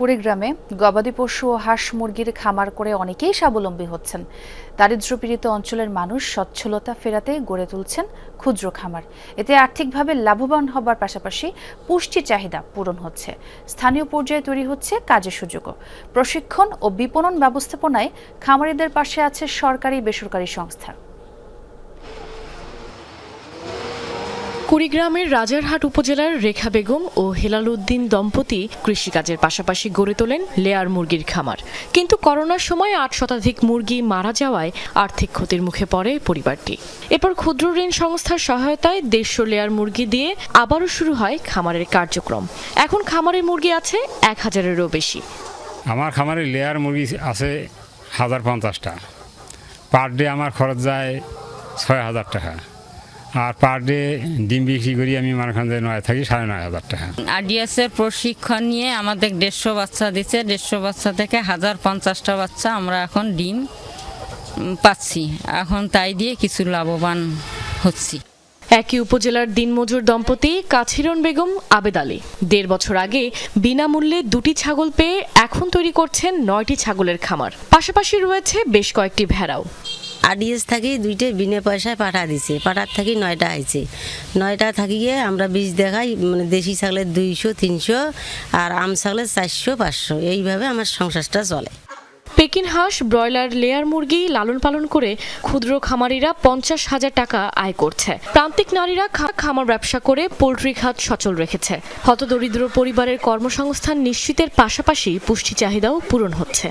কুড়িগ্রামে গবাদি পশু ও হাঁস মুরগির খামার করে অনেকেই স্বাবলম্বী হচ্ছেন। দারিদ্র্যপীড়িত অঞ্চলের মানুষ সচ্ছলতা ফেরাতে গড়ে তুলছেন ক্ষুদ্র খামার। এতে আর্থিকভাবে লাভবান হবার পাশাপাশি পুষ্টি চাহিদা পূরণ হচ্ছে। স্থানীয় পর্যায়ে তৈরি হচ্ছে কাজের সুযোগও। প্রশিক্ষণ ও বিপণন ব্যবস্থাপনায় খামারিদের পাশে আছে সরকারি বেসরকারি সংস্থা। কুড়িগ্রামের রাজারহাট উপজেলার রেখা বেগম ও হেলাল উদ্দিন দম্পতি কৃষিকাজের পাশাপাশি গড়ে তোলেন লেয়ার মুরগির খামার। কিন্তু করোনার সময় ৮ শতাধিক মুরগি মারা যাওয়ায় আর্থিক ক্ষতির মুখে পড়ে পরিবারটি। এরপর ক্ষুদ্র ঋণ সংস্থার সহায়তায় ১৫০ লেয়ার মুরগি দিয়ে আবারও শুরু হয় খামারের কার্যক্রম। এখন খামারে মুরগি আছে ১,০০০-এরও বেশি। আমার খামারে লেয়ার মুরগি আছে ১,০৫০টা। পার ডে আমার খরচ যায় ৬,০০০ টাকা। আর পার ডে ডিম বিক্রি করি আমি মানখানে ৯ থাকি ৯,৫০০ টাকা। আরডিএসের প্রশিক্ষণ নিয়ে আমাদের ১৫০ বাচ্চা দিচ্ছে। ১৫০ বাচ্চা থেকে ১,০৫০টা বাচ্চা আমরা এখন ডিম পাচ্ছি। এখন তাই দিয়ে কিছু লাভবান হচ্ছি। একই উপজেলার দিনমজুর দম্পতি কাছিরন বেগম আবেদ আলী ১.৫ বছর আগে বিনামূল্যে ২টি ছাগল পেয়ে এখন তৈরি করছেন ৯টি ছাগলের খামার। পাশাপাশি রয়েছে বেশ কয়েকটি ভেড়াও। আরডিএস থাকি ২টে বিনা পয়সায় পাঠা দিছে। পাঠার থাকি 9টা আইছে। 9টা থাকিয়ে আমরা বীজ দেখাই, মানে দেশি ছাগলের ২০০-৩০০ আর আম ছাগলের ৪০০-৫০০, এইভাবে আমার সংসারটা চলে। পেকিন হাঁস, ব্রয়লার, লেয়ার মুরগি লালন পালন করে ক্ষুদ্র খামারিরা ৫০,০০০ টাকা আয় করছে। প্রান্তিক নারীরা খামার ব্যবসা করে পোল্ট্রি খাত সচল রেখেছে। হতদরিদ্র পরিবারের কর্মসংস্থান নিশ্চিতের পাশাপাশি পুষ্টি চাহিদাও পূরণ হচ্ছে।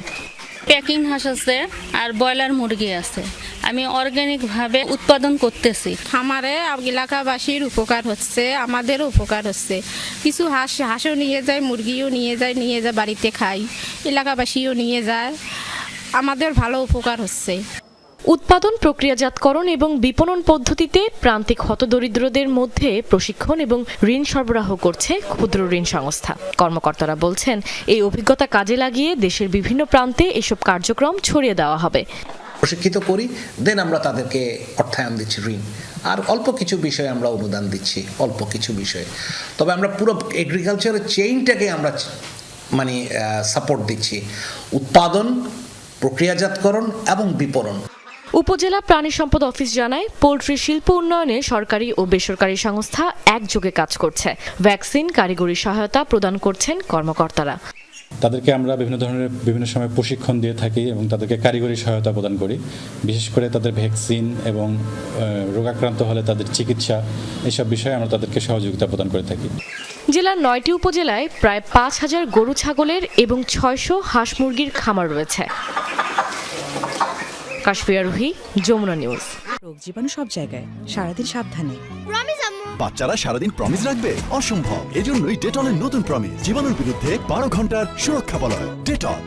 পেকিং হাঁস আছে আর ব্রয়লার মুরগি আছে। আমি অর্গানিকভাবে উৎপাদন করতেছি। খামারে এলাকাবাসীর উপকার হচ্ছে, আমাদেরও উপকার হচ্ছে। কিছু হাঁসও নিয়ে যায়, মুরগিও নিয়ে যায় বাড়িতে খাই। এলাকাবাসীও নিয়ে যায়, আমাদের ভালো উপকার হচ্ছে। উৎপাদন, প্রক্রিয়াজাতকরণ এবং বিপণন পদ্ধতিতে প্রান্তিক হতদরিদ্রদের মধ্যে প্রশিক্ষণ এবং ঋণ সরবরাহ করছে ক্ষুদ্র ঋণ সংস্থা। কর্মকর্তারা বলছেন, এই অভিজ্ঞতা কাজে লাগিয়ে দেশের বিভিন্ন প্রান্তে এসব কার্যক্রম ছড়িয়ে দেওয়া হবে। প্রশিক্ষিত করি, দেন আমরা তাদেরকে অর্থায়ন দিচ্ছি ঋণ, আর অল্প কিছু বিষয়ে আমরা অনুদান দিচ্ছি, অল্প কিছু বিষয়ে। তবে আমরা পুরো এগ্রিকালচারের চেইনটাকে আমরা সাপোর্ট দিচ্ছি, উৎপাদন, প্রক্রিয়াজাতকরণ এবং বিপণন। উপজেলা প্রাণী সম্পদ অফিস জানায়, পোল্ট্রি শিল্প উন্নয়নে সরকারি ও বেসরকারি সংস্থা একযোগে কাজ করছে। ভ্যাকসিন, কারিগরি সহায়তা প্রদান করছেন কর্মকর্তারা। তাদেরকে আমরা বিভিন্ন সময় প্রশিক্ষণ দিয়ে থাকি এবং তাদেরকে কারিগরি সহায়তা প্রদান করি। বিশেষ করে তাদের ভ্যাকসিন এবং রোগাক্রান্ত হলে তাদের চিকিৎসা, এসব বিষয়ে আমরা তাদেরকে সহযোগিতা প্রদান করে থাকি। জেলার 9টি উপজেলায় প্রায় ৫,০০০ গরু ছাগলের এবং ৬০০ হাঁস মুরগির খামার রয়েছে। কাশফিয়া রুহি, যমুনা নিউজ। রোগ জীবাণু সব জায়গায়, সারাদিন সাবধানে। বাচ্চারা সারাদিন প্রমিস রাখবে? অসম্ভব। এজন্যই ডেটলের নতুন প্রমিস জীবাণুর বিরুদ্ধে 12 ঘন্টার সুরক্ষা বলয়। ডেটল।